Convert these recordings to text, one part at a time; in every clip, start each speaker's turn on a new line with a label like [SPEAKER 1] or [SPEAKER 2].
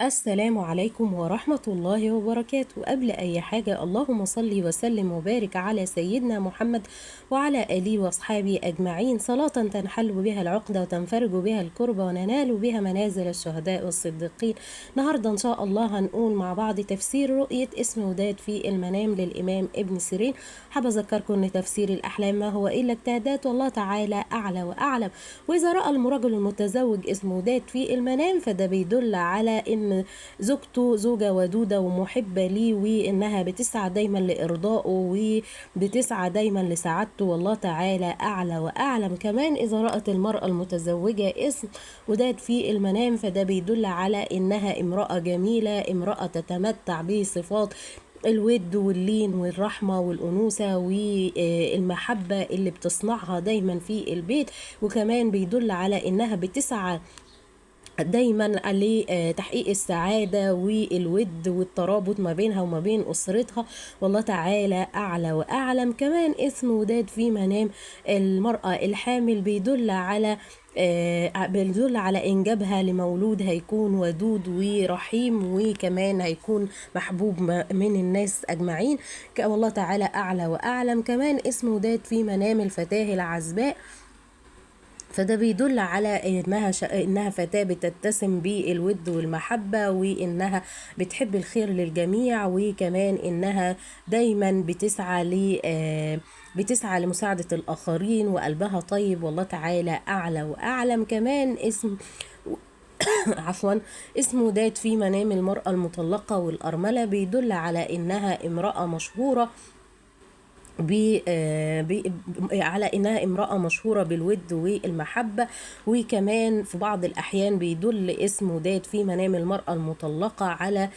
[SPEAKER 1] السلام عليكم ورحمة الله وبركاته. قبل أي حاجة اللهم صل وسلم وبارك على سيدنا محمد وعلى آله وأصحابه أجمعين، صلاة تنحل بها العقدة وتنفرج بها الكربة وننال بها منازل الشهداء والصديقين. النهاردة إن شاء الله هنقول مع بعض تفسير رؤية اسم وداد في المنام للإمام ابن سيرين. حابة أذكركم أن تفسير الأحلام ما هو إلا اجتهادات والله تعالى أعلى وأعلم. وإذا رأى الرجل المتزوج اسم وداد في المنام فده بيدل على إن زوجته زوجة ودودة ومحبة ليه، وإنها بتسعى دايما لإرضائه وبتسعى دايما لسعادته، والله تعالى أعلى وأعلم. كمان إذا رأت المرأة المتزوجة اسم وداد في المنام فده بيدل على إنها امرأة جميلة، امرأة تتمتع بصفات الود واللين والرحمة والأنوثة والمحبة اللي بتصنعها دايما في البيت. وكمان بيدل على إنها بتسعى دايما لتحقيق السعادة والود والترابط ما بينها وما بين أسرتها، والله تعالى أعلى وأعلم. كمان اسم وداد في منام المرأة الحامل بيدل على إنجابها لمولود هيكون ودود ورحيم، وكمان هيكون محبوب من الناس أجمعين، والله تعالى أعلى وأعلم. كمان اسم وداد في منام الفتاة العزباء فده بيدل على إنها فتاة بتتسم بالود والمحبة، وإنها بتحب الخير للجميع، وكمان إنها دايما بتسعى لمساعدة الآخرين وقلبها طيب، والله تعالى أعلى وأعلم. كمان عفوا اسم وداد في منام المرأة المطلقة والأرملة بيدل على إنها امرأة مشهورة على إنها امرأة مشهورة بالود والمحبة. وكمان في بعض الأحيان بيدل اسم وداد في منام المرأة المطلقة على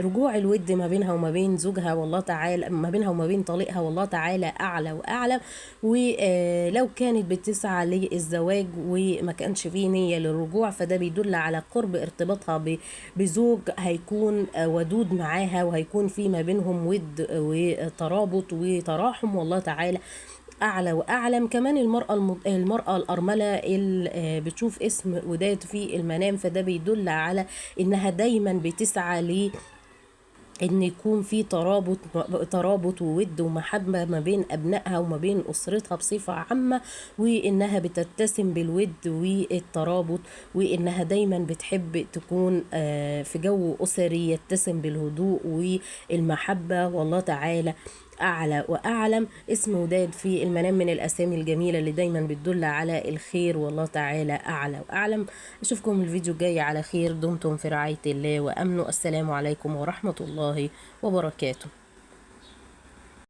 [SPEAKER 1] رجوع الود ما بينها وما بين زوجها، والله تعالى ما بينها وما بين طليقها، والله تعالى أعلى وأعلم. ولو كانت بتسعى للزواج وما كانش فيه نية للرجوع فده بيدل على قرب ارتباطها بزوج هيكون ودود معاها، وهيكون في ما بينهم ود وترابط وتراحم، والله تعالى أعلى وأعلم. كمان المرأة الأرملة اللي بتشوف اسم وداد في المنام فده بيدل على إنها دايما بتسعى ان يكون في ترابط وود ومحبة ما بين ابنائها وما بين اسرتها بصفة عامة، وانها بتتسم بالود والترابط، وانها دايما بتحب تكون في جو اسري يتسم بالهدوء والمحبة، والله تعالى أعلى وأعلم. اسم وداد في المنام من الأسامي الجميلة اللي دايما بتدل على الخير، والله تعالى أعلى وأعلم. أشوفكم الفيديو الجاي على خير، دمتم في رعاية الله وأمنه. السلام عليكم ورحمة الله وبركاته.